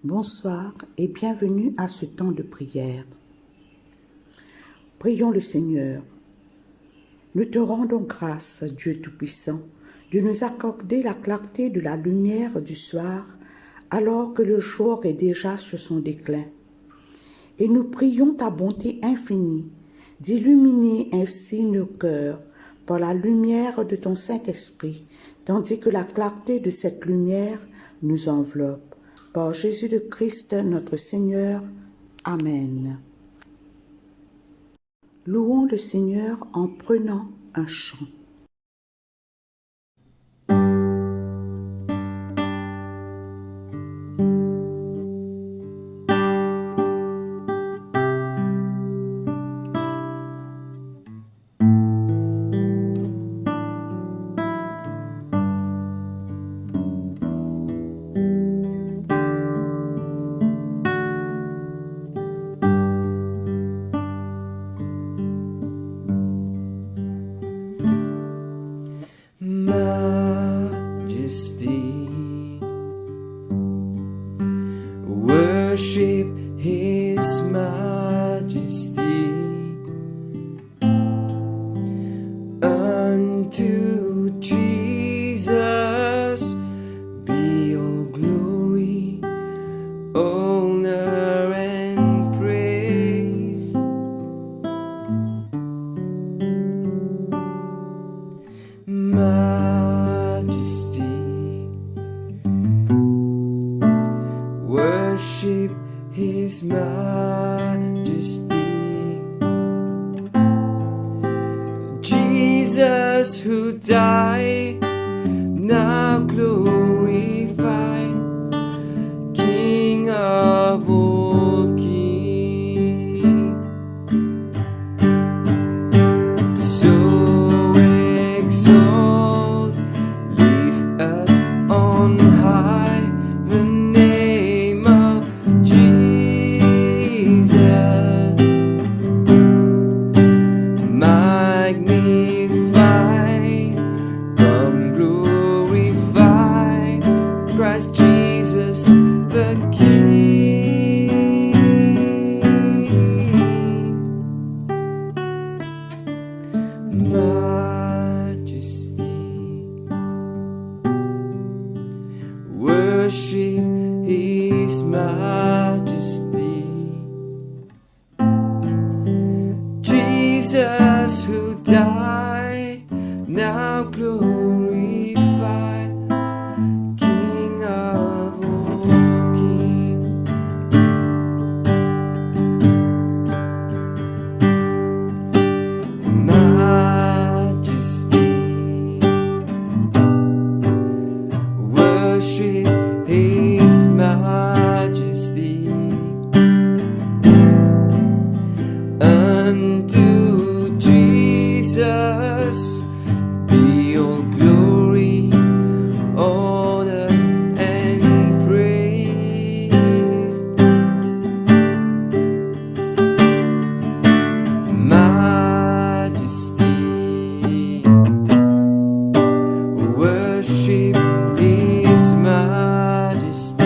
Bonsoir et bienvenue à ce temps de prière. Prions le Seigneur. Nous te rendons grâce, Dieu Tout-Puissant, de nous accorder la clarté de la lumière du soir, alors que le jour est déjà sur son déclin. Et nous prions ta bonté infinie, d'illuminer ainsi nos cœurs par la lumière de ton Saint-Esprit, tandis que la clarté de cette lumière nous enveloppe. Par Jésus le Christ, notre Seigneur. Amen. Louons le Seigneur en prenant un chant. Worship His Majesty. Unto Jesus be all glory, honor, and praise. Majesty. Worship His Majesty. Jesus who died, now glorified, King of all kings. So exalt, lift up on high the name of Jesus. Magnify, come glorify Christ Jesus the King. Majesty. Worship His Majesty. Jesus who died, now glorified, King of all kings. Majesty. Worship His Majesty. Unto Jesus be all glory, honor, and praise. Majesty. Worship His Majesty.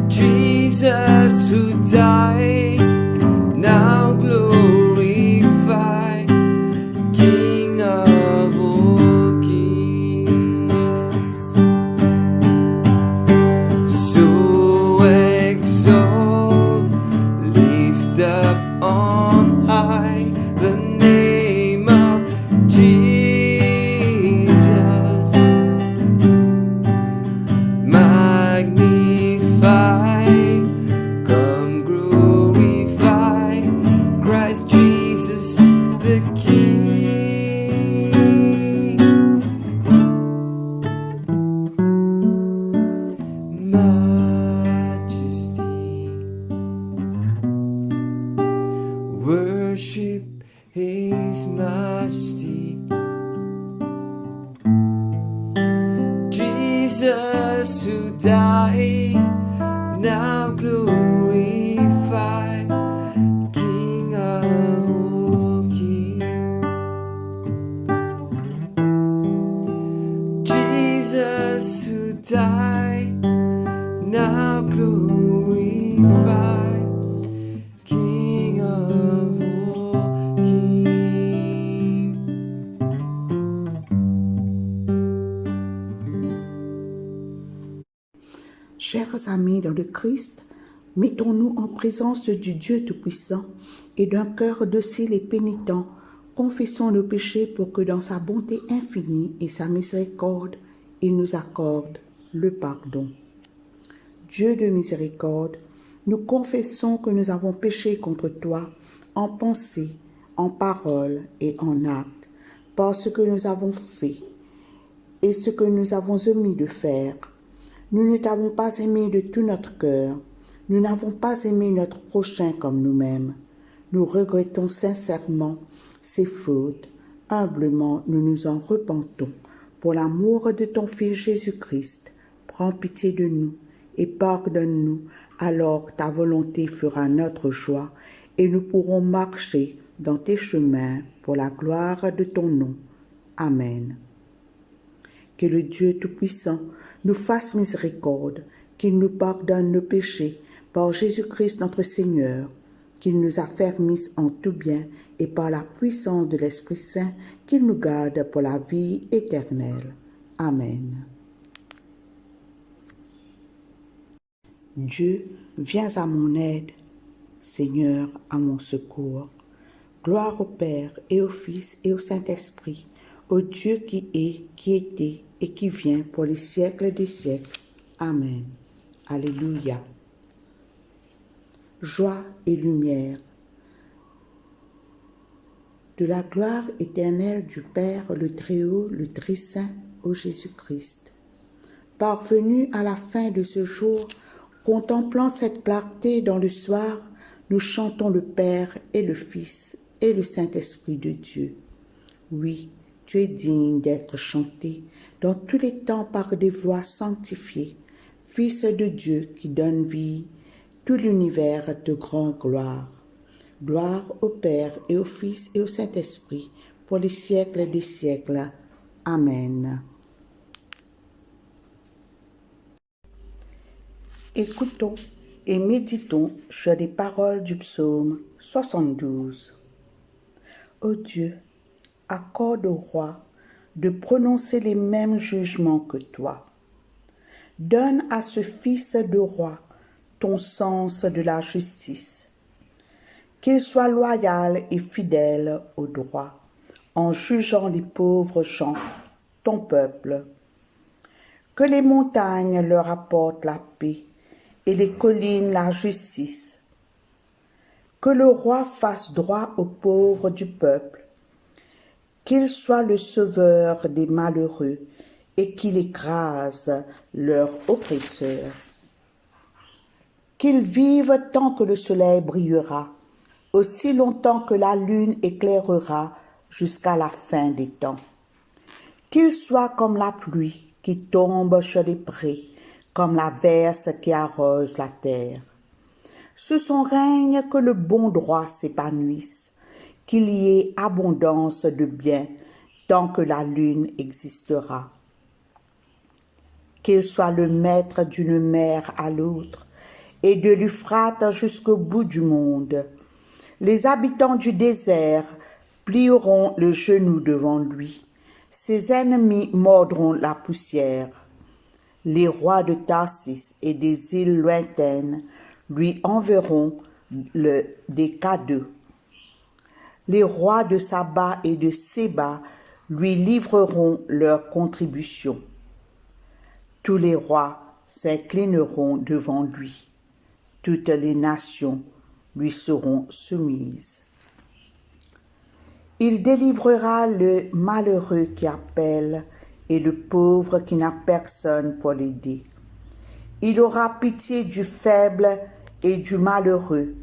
Jesus who died, now glorified, King of all kings. So exalt, lift up on high the name of Jesus. Magnify, come glorify Christ Jesus the King. Majesty. Worship His Majesty. Jesus who died, now glorified, King of all kings. Jesus who died, chers amis dans le Christ, mettons-nous en présence du Dieu Tout-Puissant et d'un cœur docile et pénitent, confessons nos péchés pour que dans sa bonté infinie et sa miséricorde, il nous accorde le pardon. Dieu de miséricorde, nous confessons que nous avons péché contre toi en pensée, en parole et en acte, par ce que nous avons fait et ce que nous avons omis de faire. Nous ne t'avons pas aimé de tout notre cœur. Nous n'avons pas aimé notre prochain comme nous-mêmes. Nous regrettons sincèrement ces fautes. Humblement, nous nous en repentons. Pour l'amour de ton Fils Jésus-Christ, prends pitié de nous et pardonne-nous, alors ta volonté fera notre joie et nous pourrons marcher dans tes chemins pour la gloire de ton nom. Amen. Que le Dieu Tout-Puissant nous fasse miséricorde, qu'il nous pardonne nos péchés par Jésus-Christ notre Seigneur, qu'il nous affermisse en tout bien et par la puissance de l'Esprit Saint, qu'il nous garde pour la vie éternelle. Amen. Dieu, viens à mon aide. Seigneur, à mon secours. Gloire au Père et au Fils et au Saint-Esprit, au Dieu qui est, qui était et qui vient pour les siècles des siècles. Amen. Alléluia. Joie et lumière. De la gloire éternelle du Père, le Très-Haut, le Très-Saint, ô Jésus-Christ. Parvenus à la fin de ce jour, contemplant cette clarté dans le soir, nous chantons le Père et le Fils et le Saint-Esprit de Dieu. Oui, tu es digne d'être chanté dans tous les temps par des voix sanctifiées, Fils de Dieu qui donne vie, tout l'univers de grande gloire. Gloire au Père et au Fils et au Saint-Esprit, pour les siècles des siècles. Amen. Écoutons et méditons sur les paroles du psaume 72. Ô Dieu, accorde au roi de prononcer les mêmes jugements que toi. Donne à ce fils de roi ton sens de la justice. Qu'il soit loyal et fidèle au droit, en jugeant les pauvres gens, ton peuple. Que les montagnes leur apportent la paix et les collines la justice. Que le roi fasse droit aux pauvres du peuple, qu'il soit le sauveur des malheureux et qu'il écrase leurs oppresseurs. Qu'ils vivent tant que le soleil brillera, aussi longtemps que la lune éclairera jusqu'à la fin des temps. Qu'ils soient comme la pluie qui tombe sur les prés, comme la verse qui arrose la terre. Sous son règne que le bon droit s'épanouisse, qu'il y ait abondance de biens tant que la lune existera. Qu'il soit le maître d'une mer à l'autre et de l'Euphrate jusqu'au bout du monde. Les habitants du désert plieront le genou devant lui. Ses ennemis mordront la poussière. Les rois de Tarsis et des îles lointaines lui enverront des cadeaux. Les rois de Saba et de Séba lui livreront leurs contributions. Tous les rois s'inclineront devant lui. Toutes les nations lui seront soumises. Il délivrera le malheureux qui appelle et le pauvre qui n'a personne pour l'aider. Il aura pitié du faible et du malheureux.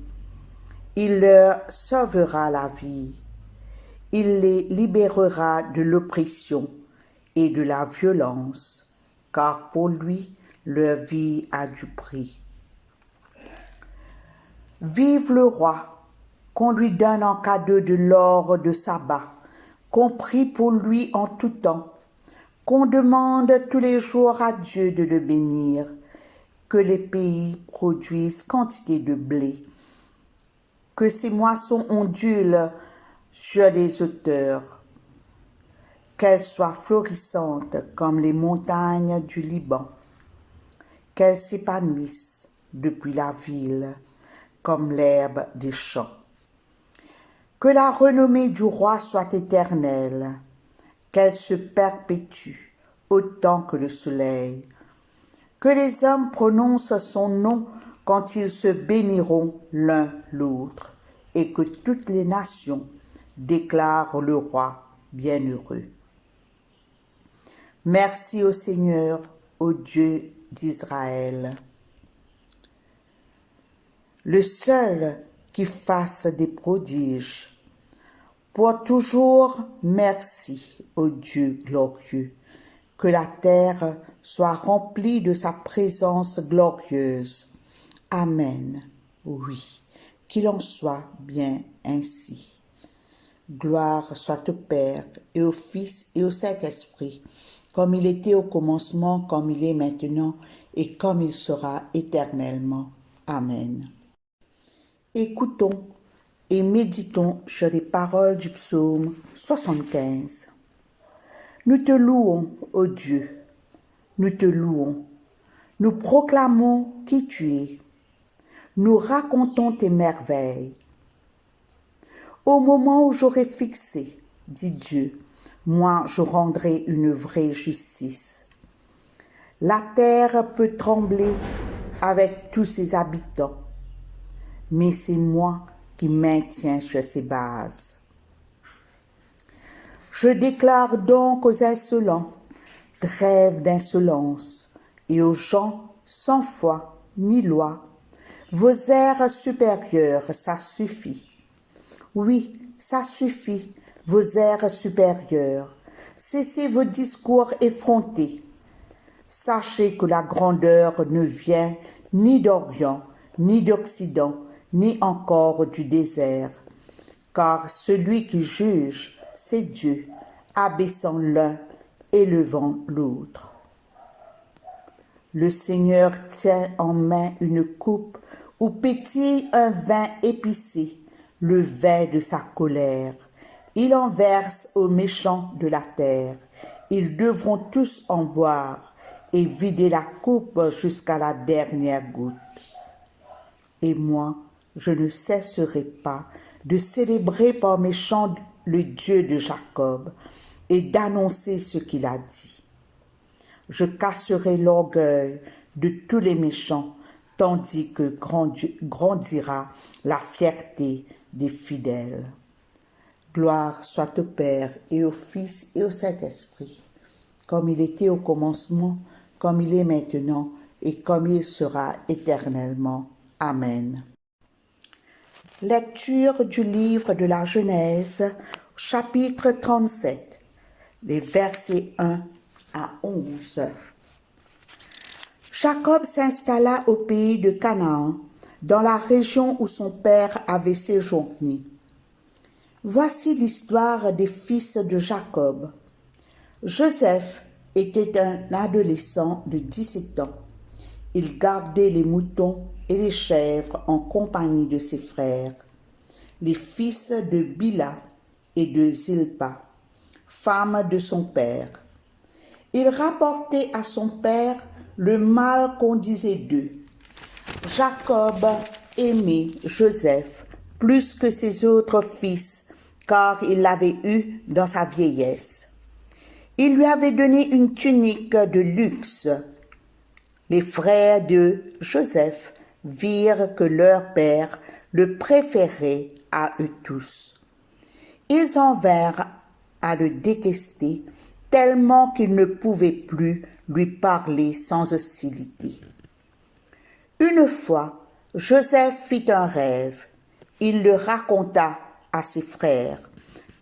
Il leur sauvera la vie. Il les libérera de l'oppression et de la violence, car pour lui, leur vie a du prix. Vive le roi, qu'on lui donne en cadeau de l'or de Saba, qu'on prie pour lui en tout temps, qu'on demande tous les jours à Dieu de le bénir, que les pays produisent quantité de blé, que ses moissons ondulent sur les hauteurs, qu'elles soient florissantes comme les montagnes du Liban, qu'elles s'épanouissent depuis la ville comme l'herbe des champs. Que la renommée du roi soit éternelle, qu'elle se perpétue autant que le soleil. Que les hommes prononcent son nom quand ils se béniront l'un l'autre, et que toutes les nations déclarent le roi bienheureux. Merci au Seigneur, au Dieu d'Israël, le seul qui fasse des prodiges. Pour toujours, merci au Dieu glorieux. Que la terre soit remplie de sa présence glorieuse. Amen. Oui, qu'il en soit bien ainsi. Gloire soit au Père et au Fils et au Saint-Esprit, comme il était au commencement, comme il est maintenant, et comme il sera éternellement. Amen. Écoutons et méditons sur les paroles du psaume 75. Nous te louons, ô Dieu, nous te louons, nous proclamons qui tu es, nous racontons tes merveilles. Au moment où j'aurai fixé, dit Dieu, moi je rendrai une vraie justice. La terre peut trembler avec tous ses habitants, mais c'est moi qui maintiens sur ses bases. Je déclare donc aux insolents, trêve d'insolence, et aux gens sans foi ni loi, vos airs supérieurs, ça suffit. Oui, ça suffit, vos airs supérieurs. Cessez vos discours effrontés. Sachez que la grandeur ne vient ni d'Orient, ni d'Occident, ni encore du désert. Car celui qui juge, c'est Dieu, abaissant l'un, élevant l'autre. Le Seigneur tient en main une coupe où pétille un vin épicé, le vin de sa colère. Il en verse aux méchants de la terre. Ils devront tous en boire et vider la coupe jusqu'à la dernière goutte. Et moi, je ne cesserai pas de célébrer par mes chants le Dieu de Jacob et d'annoncer ce qu'il a dit. Je casserai l'orgueil de tous les méchants, tandis que grandira la fierté des fidèles. Gloire soit au Père et au Fils et au Saint-Esprit, comme il était au commencement, comme il est maintenant et comme il sera éternellement. Amen. Lecture du livre de la Genèse, chapitre 37, les versets 1 à 11. Jacob s'installa au pays de Canaan, dans la région où son père avait séjourné. Voici l'histoire des fils de Jacob. Joseph était un adolescent de 17 ans. Il gardait les moutons et les chèvres en compagnie de ses frères, les fils de Bila et de Zilpa, femme de son père. Il rapportait à son père le mal qu'on disait d'eux. Jacob aimait Joseph plus que ses autres fils, car il l'avait eu dans sa vieillesse. Il lui avait donné une tunique de luxe. Les frères de Joseph virent que leur père le préférait à eux tous. Ils en vinrent à le détester tellement qu'ils ne pouvaient plus lui parler sans hostilité. Une fois, Joseph fit un rêve. Il le raconta à ses frères,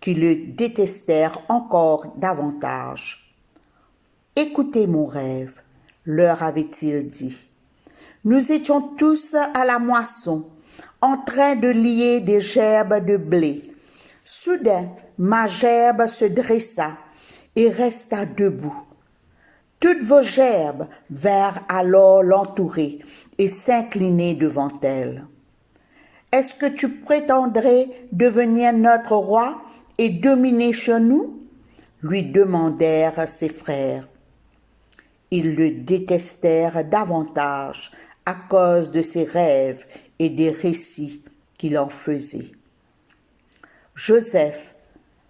qui le détestèrent encore davantage. « Écoutez mon rêve, leur avait-il dit. Nous étions tous à la moisson, en train de lier des gerbes de blé. Soudain, ma gerbe se dressa et resta debout. Toutes vos gerbes vinrent alors l'entourer et s'incliner devant elle. « Est-ce que tu prétendrais devenir notre roi et dominer sur nous ?» lui demandèrent ses frères. Ils le détestèrent davantage à cause de ses rêves et des récits qu'il en faisait. Joseph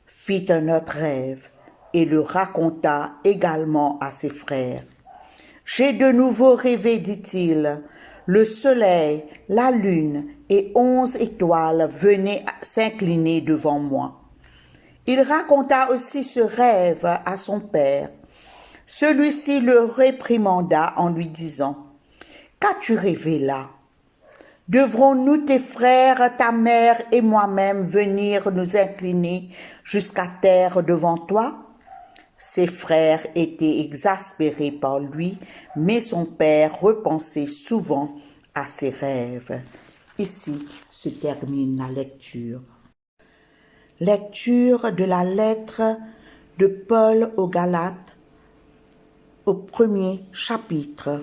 fit un autre rêve et le raconta également à ses frères. « J'ai de nouveau rêvé, dit-il. Le soleil, la lune et 11 étoiles venaient s'incliner devant moi. » Il raconta aussi ce rêve à son père. Celui-ci le réprimanda en lui disant « Qu'as-tu rêvé là ? Devrons-nous, tes frères, ta mère et moi-même venir nous incliner jusqu'à terre devant toi ?» Ses frères étaient exaspérés par lui, mais son père repensait souvent à ses rêves. Ici se termine la lecture. Lecture de la lettre de Paul aux Galates, au premier chapitre.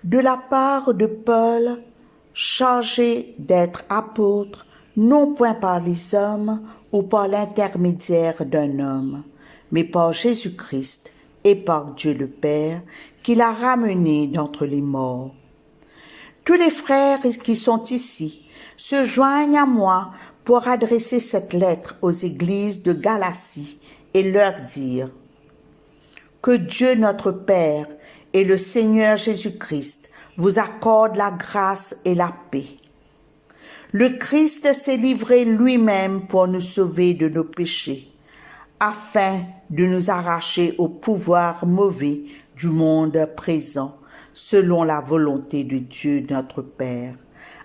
De la part de Paul, chargé d'être apôtre, non point par les hommes ou par l'intermédiaire d'un homme, mais par Jésus-Christ et par Dieu le Père, qui l'a ramené d'entre les morts. Tous les frères qui sont ici se joignent à moi pour adresser cette lettre aux églises de Galatie et leur dire que Dieu notre Père et le Seigneur Jésus-Christ vous accordent la grâce et la paix. Le Christ s'est livré lui-même pour nous sauver de nos péchés, afin de nous arracher au pouvoir mauvais du monde présent, selon la volonté de Dieu notre Père.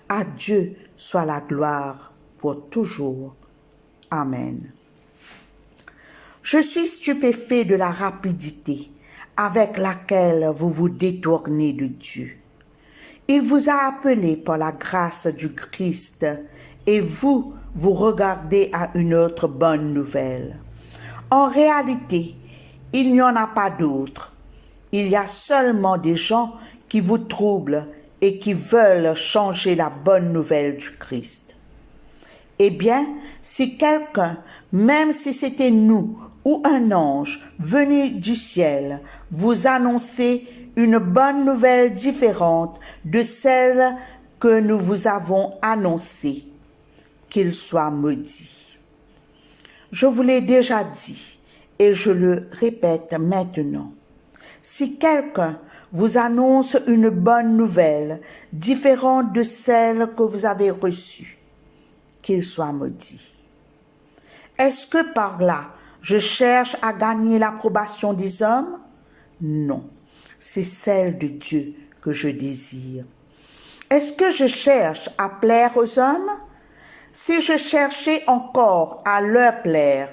À Dieu soit la gloire pour toujours. Amen. Je suis stupéfait de la rapidité avec laquelle vous vous détournez de Dieu. Il vous a appelé par la grâce du Christ et vous regardez à une autre bonne nouvelle. En réalité, il n'y en a pas d'autre. Il y a seulement des gens qui vous troublent et qui veulent changer la bonne nouvelle du Christ. Eh bien, si quelqu'un, même si c'était nous ou un ange venu du ciel, vous annonçait une bonne nouvelle différente de celle que nous vous avons annoncée, qu'il soit maudit. Je vous l'ai déjà dit et je le répète maintenant. Si quelqu'un vous annonce une bonne nouvelle différente de celle que vous avez reçue, qu'il soit maudit. Est-ce que par là, je cherche à gagner l'approbation des hommes? Non, c'est celle de Dieu que je désire. Est-ce que je cherche à plaire aux hommes? Si je cherchais encore à leur plaire,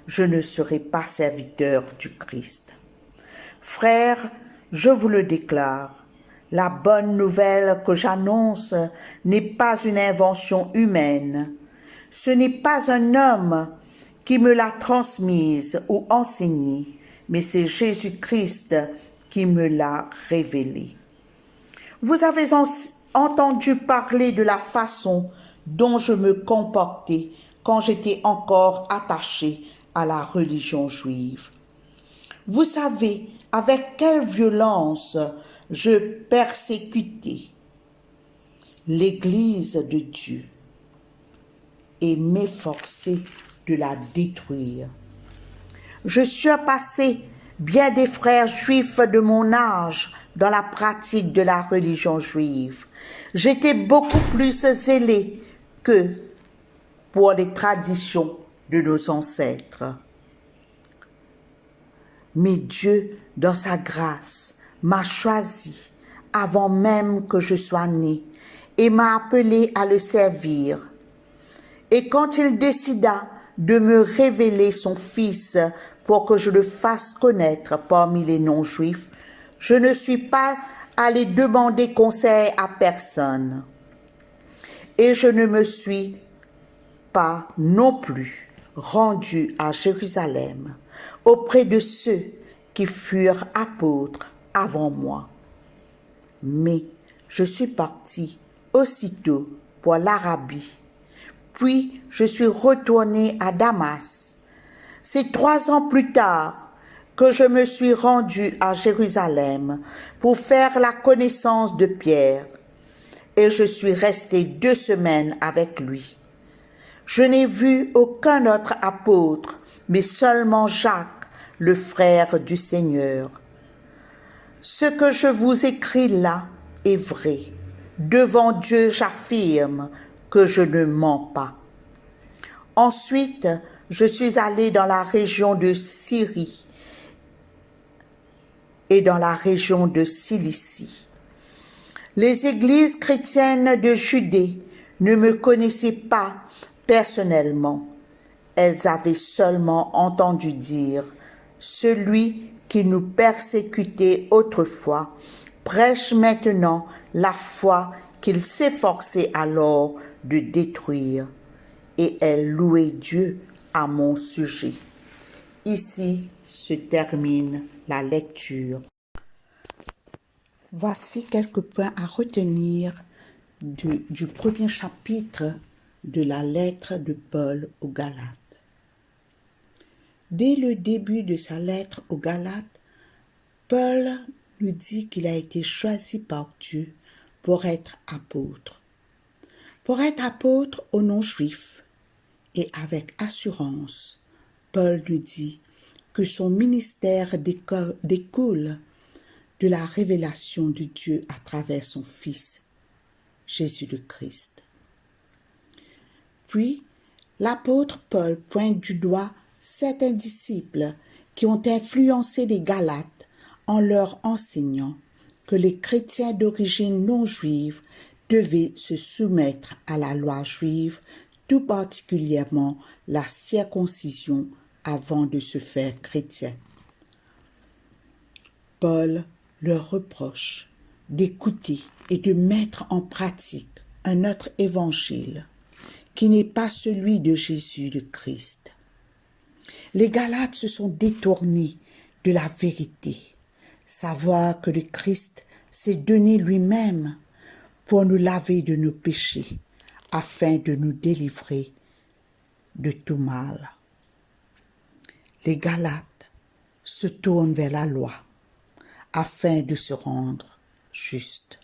je ne serais pas serviteur du Christ. Frères, je vous le déclare, la bonne nouvelle que j'annonce n'est pas une invention humaine. Ce n'est pas un homme qui me l'a transmise ou enseignée, mais c'est Jésus-Christ qui me l'a révélée. Vous avez entendu parler de la façon dont je me comportais quand j'étais encore attaché à la religion juive. Vous savez avec quelle violence je persécutais l'Église de Dieu et m'efforçais de la détruire. Je surpassais bien des frères juifs de mon âge dans la pratique de la religion juive. J'étais beaucoup plus zélé que pour les traditions de nos ancêtres. Mais Dieu, dans sa grâce, m'a choisi avant même que je sois né et m'a appelé à le servir. Et quand il décida de me révéler son Fils pour que je le fasse connaître parmi les non-juifs, je ne suis pas allé demander conseil à personne. Et je ne me suis pas non plus rendu à Jérusalem auprès de ceux qui furent apôtres avant moi. Mais je suis parti aussitôt pour l'Arabie. Puis je suis retourné à Damas. C'est 3 ans plus tard que je me suis rendu à Jérusalem pour faire la connaissance de Pierre, et je suis resté 2 semaines avec lui. Je n'ai vu aucun autre apôtre, mais seulement Jacques, le frère du Seigneur. Ce que je vous écris là est vrai. Devant Dieu, j'affirme que je ne mens pas. Ensuite, je suis allé dans la région de Syrie et dans la région de Cilicie. Les églises chrétiennes de Judée ne me connaissaient pas personnellement. Elles avaient seulement entendu dire « Celui qui nous persécutait autrefois prêche maintenant la foi qu'il s'efforçait alors de détruire. » Et elles louaient Dieu à mon sujet. Ici se termine la lecture. Voici quelques points à retenir du premier chapitre de la lettre de Paul aux Galates. Dès le début de sa lettre aux Galates, Paul nous dit qu'il a été choisi par Dieu pour être apôtre. Pour être apôtre aux non-juifs. Et avec assurance, Paul nous dit que son ministère découle de la révélation de Dieu à travers son Fils, Jésus le Christ. Puis, l'apôtre Paul pointe du doigt certains disciples qui ont influencé les Galates en leur enseignant que les chrétiens d'origine non juive devaient se soumettre à la loi juive, tout particulièrement la circoncision avant de se faire chrétien. Paul leur reproche d'écouter et de mettre en pratique un autre évangile qui n'est pas celui de Jésus le Christ. Les Galates se sont détournés de la vérité, savoir que le Christ s'est donné lui-même pour nous laver de nos péchés, afin de nous délivrer de tout mal. Les Galates se tournent vers la loi, afin de se rendre justes.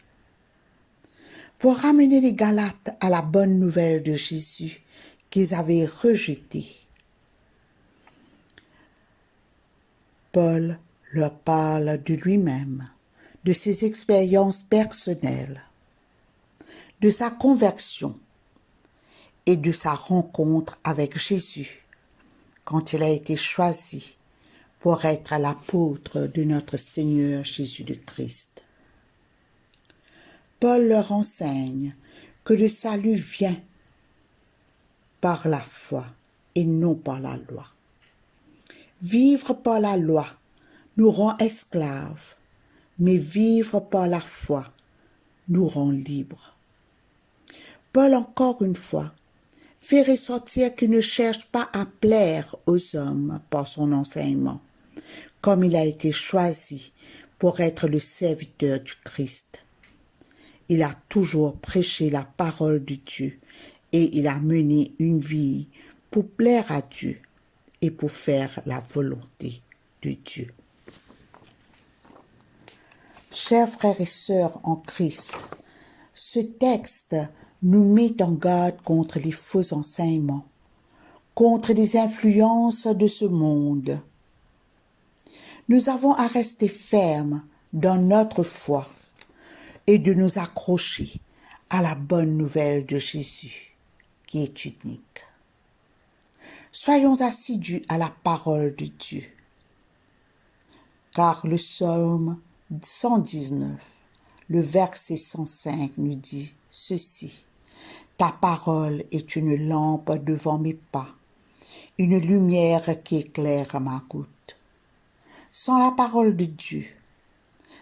Pour ramener les Galates à la bonne nouvelle de Jésus qu'ils avaient rejetée, Paul leur parle de lui-même, de ses expériences personnelles, de sa conversion et de sa rencontre avec Jésus quand il a été choisi pour être l'apôtre de notre Seigneur Jésus le Christ. Paul leur enseigne que le salut vient par la foi et non par la loi. Vivre par la loi nous rend esclaves, mais vivre par la foi nous rend libres. Paul, encore une fois, fait ressortir qu'il ne cherche pas à plaire aux hommes par son enseignement, comme il a été choisi pour être le serviteur du Christ. Il a toujours prêché la parole de Dieu et il a mené une vie pour plaire à Dieu et pour faire la volonté de Dieu. Chers frères et sœurs en Christ, ce texte nous met en garde contre les faux enseignements, contre les influences de ce monde. Nous avons à rester fermes dans notre foi et de nous accrocher à la bonne nouvelle de Jésus, qui est unique. Soyons assidus à la parole de Dieu, car le psaume 119, le verset 105 nous dit ceci. Ta parole est une lampe devant mes pas, une lumière qui éclaire ma route. Sans la parole de Dieu,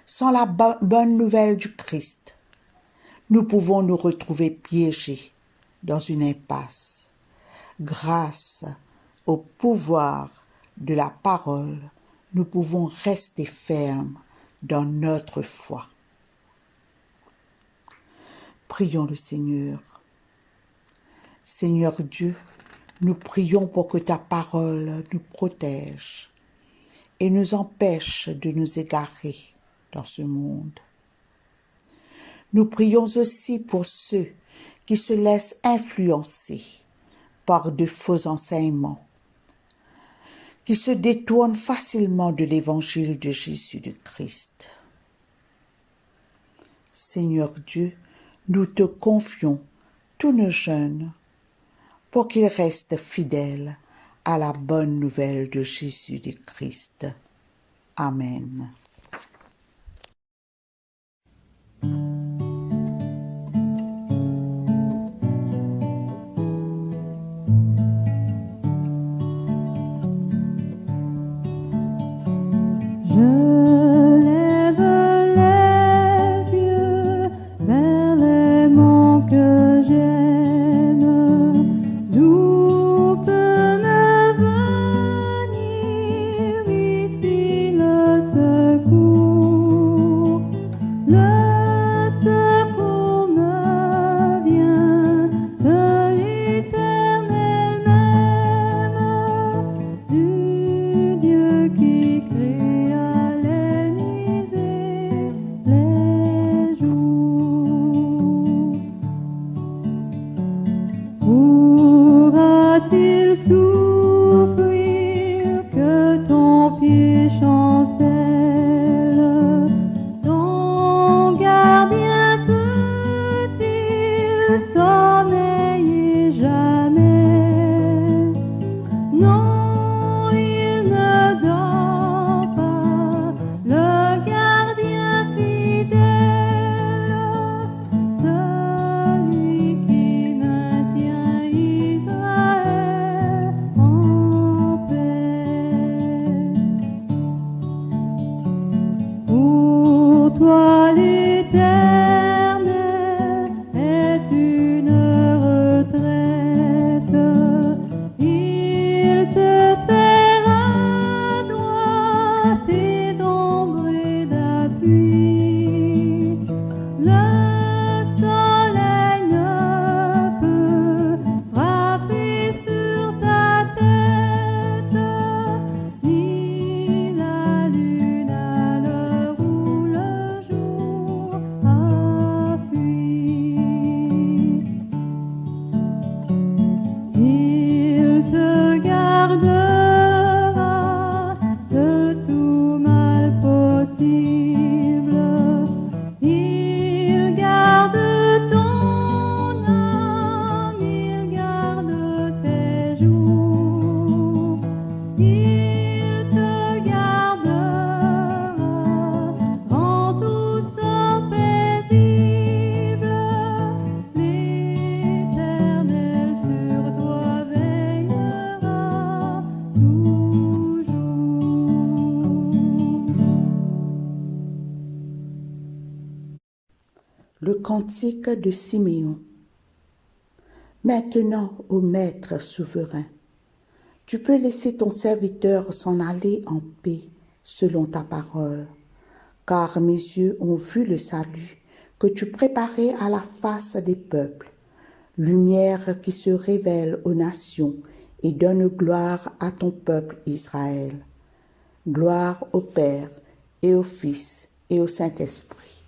sans la bonne nouvelle du Christ, nous pouvons nous retrouver piégés dans une impasse. Grâce au pouvoir de la parole, nous pouvons rester fermes dans notre foi. Prions le Seigneur. Seigneur Dieu, nous prions pour que ta parole nous protège et nous empêche de nous égarer dans ce monde. Nous prions aussi pour ceux qui se laissent influencer par de faux enseignements, qui se détournent facilement de l'évangile de Jésus du Christ. Seigneur Dieu, nous te confions tous nos jeunes pour qu'ils restent fidèles à la bonne nouvelle de Jésus du Christ. Amen. Le cantique de Siméon. Maintenant, ô Maître souverain, tu peux laisser ton serviteur s'en aller en paix selon ta parole, car mes yeux ont vu le salut que tu préparais à la face des peuples, lumière qui se révèle aux nations et donne gloire à ton peuple Israël. Gloire au Père et au Fils et au Saint-Esprit,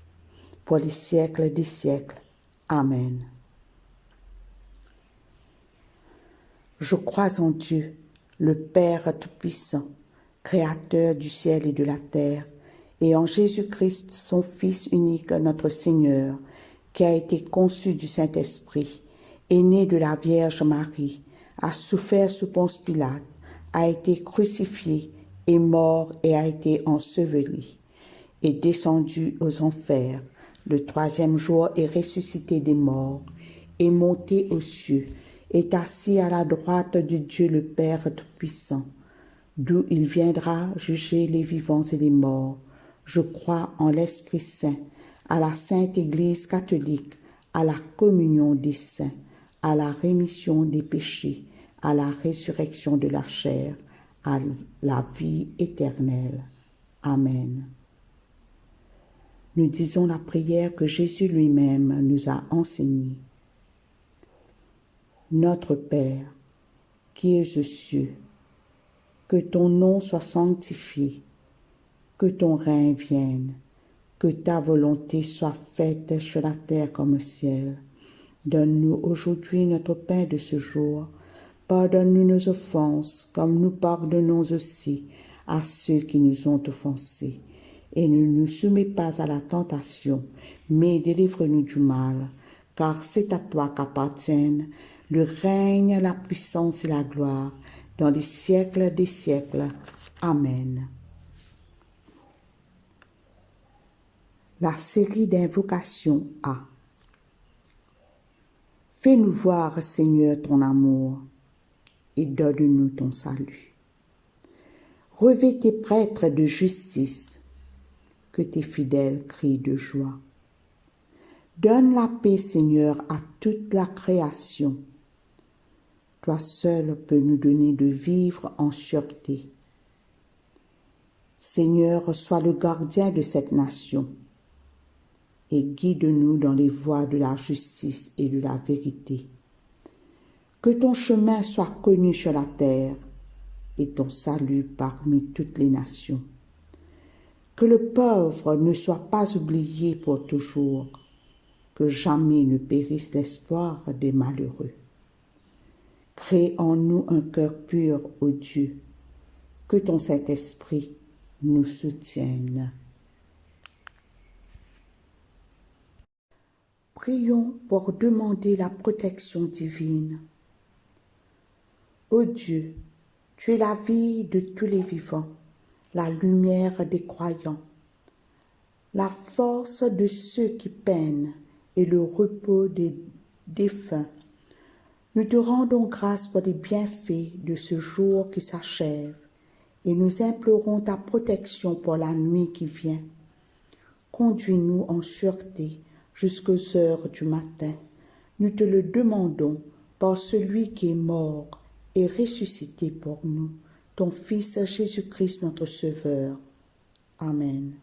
pour les siècles des siècles. Amen. Je crois en Dieu, le Père Tout-Puissant, Créateur du ciel et de la terre, et en Jésus-Christ, son Fils unique, notre Seigneur, qui a été conçu du Saint-Esprit, est né de la Vierge Marie, a souffert sous Ponce Pilate, a été crucifié, est mort et a été enseveli, est descendu aux enfers, le troisième jour est ressuscité des morts, est monté aux cieux, est assis à la droite de Dieu le Père Tout-Puissant, d'où il viendra juger les vivants et les morts. Je crois en l'Esprit Saint, à la Sainte Église catholique, à la communion des saints, à la rémission des péchés, à la résurrection de la chair, à la vie éternelle. Amen. Nous disons la prière que Jésus lui-même nous a enseignée. Notre Père, qui es aux cieux, Que ton nom soit sanctifié, que ton règne vienne, que ta volonté soit faite sur la terre comme au ciel. Donne-nous aujourd'hui notre pain de ce jour. Pardonne-nous nos offenses, comme nous pardonnons aussi à ceux qui nous ont offensés. Et ne nous soumets pas à la tentation, mais délivre-nous du mal, car c'est à toi qu'appartiennent le règne, la puissance et la gloire, dans les siècles des siècles. Amen. La série d'invocations A. Fais-nous voir, Seigneur, ton amour et donne-nous ton salut. Revêt tes prêtres de justice, que tes fidèles crient de joie. Donne la paix, Seigneur, à toute la création. Toi seul peux nous donner de vivre en sûreté. Seigneur, sois le gardien de cette nation et guide-nous dans les voies de la justice et de la vérité. Que ton chemin soit connu sur la terre et ton salut parmi toutes les nations. Que le pauvre ne soit pas oublié pour toujours, que jamais ne périsse l'espoir des malheureux. Crée en nous un cœur pur, ô Dieu, que ton Saint-Esprit nous soutienne. Prions pour demander la protection divine. Ô Dieu, tu es la vie de tous les vivants, la lumière des croyants, la force de ceux qui peinent et le repos des défunts. Nous te rendons grâce pour les bienfaits de ce jour qui s'achève et nous implorons ta protection pour la nuit qui vient. Conduis-nous en sûreté jusqu'aux heures du matin. Nous te le demandons par celui qui est mort et ressuscité pour nous, ton Fils Jésus-Christ notre Sauveur. Amen.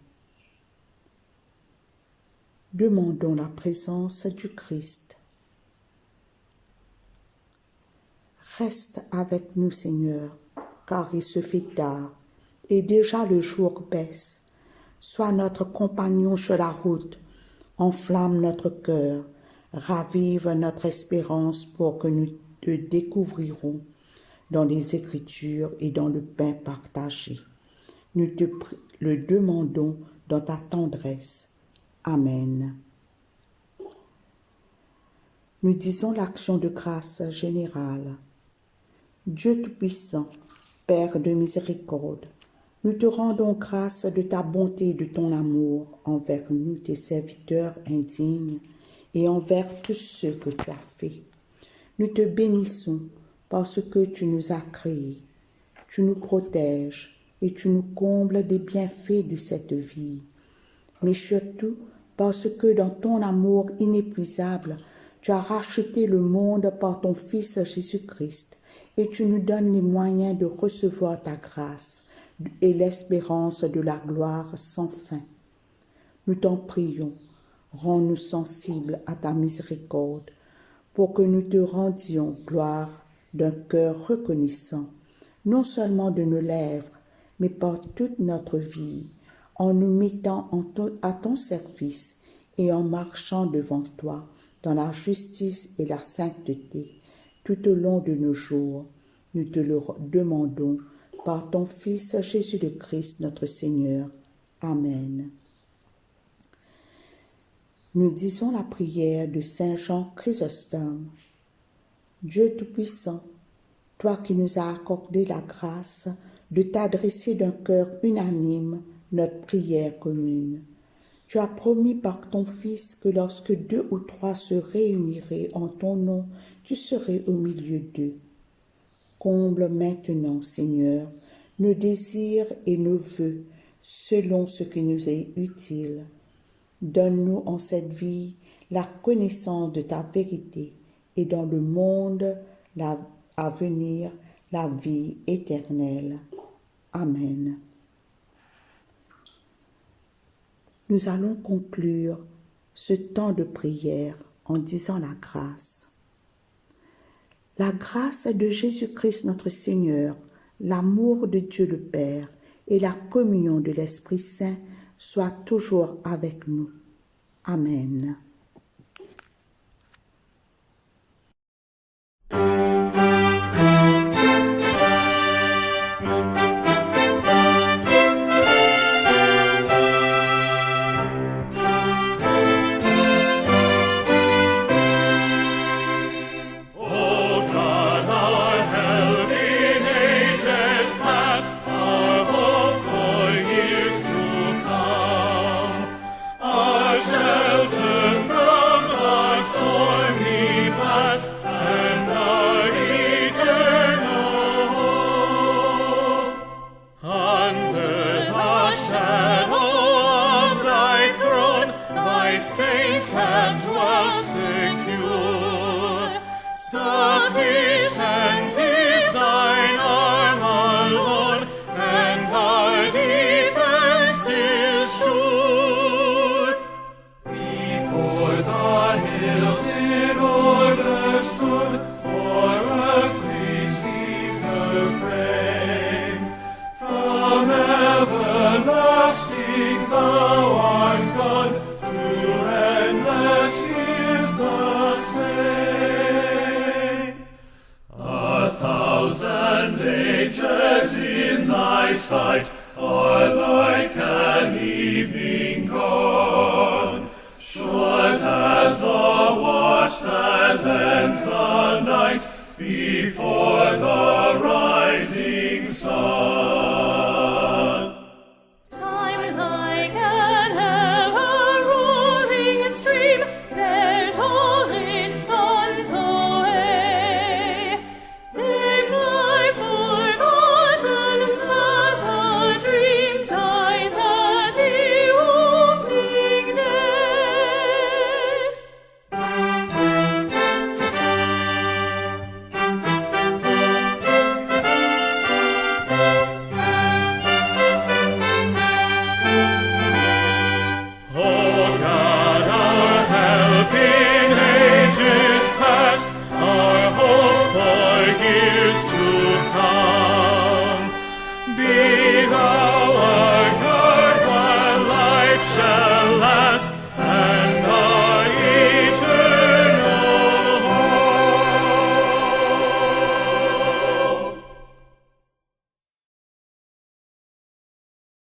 Demandons la présence du Christ. Reste avec nous, Seigneur, car il se fait tard et déjà le jour baisse. Sois notre compagnon sur la route, enflamme notre cœur, ravive notre espérance pour que nous te découvrirons dans les Écritures et dans le pain partagé. Nous te le demandons dans ta tendresse. Amen. Nous disons l'action de grâce générale. Dieu Tout-Puissant, Père de miséricorde, nous te rendons grâce de ta bonté et de ton amour envers nous, tes serviteurs indignes, et envers tous ceux que tu as faits. Nous te bénissons parce que tu nous as créés, tu nous protèges et tu nous combles des bienfaits de cette vie. Mais surtout parce que dans ton amour inépuisable, tu as racheté le monde par ton Fils Jésus-Christ et tu nous donnes les moyens de recevoir ta grâce et l'espérance de la gloire sans fin. Nous t'en prions, rends-nous sensibles à ta miséricorde, pour que nous te rendions gloire d'un cœur reconnaissant, non seulement de nos lèvres, mais par toute notre vie, en nous mettant à ton service et en marchant devant toi dans la justice et la sainteté tout au long de nos jours. Nous te le demandons par ton Fils Jésus le Christ notre Seigneur. Amen. Nous disons la prière de Saint Jean Chrysostome. Dieu Tout-Puissant, toi qui nous as accordé la grâce de t'adresser d'un cœur unanime notre prière commune. Tu as promis par ton Fils que lorsque 2 ou 3 se réuniraient en ton nom, tu serais au milieu d'eux. Comble maintenant, Seigneur, nos désirs et nos vœux selon ce qui nous est utile. Donne-nous en cette vie la connaissance de ta vérité et dans le monde à venir la vie éternelle. Amen. Nous allons conclure ce temps de prière en disant la grâce. La grâce de Jésus-Christ notre Seigneur, l'amour de Dieu le Père et la communion de l'Esprit Saint soient toujours avec nous. Amen. Saints have dwelt secure. Sufficient is thine arm alone, and our defense is sure. Before the hills in order stood, or earth received her frame. From everlasting thou art God, to endless is the same. 1,000 ages in thy sight are like an evening gone, short as the watch that ends the night before the rising sun. Time like an ever-rolling stream bears all its sons away. They fly forgotten as a dream dies at the opening day. Oh God, our help in ages past, our hope for years to come. Be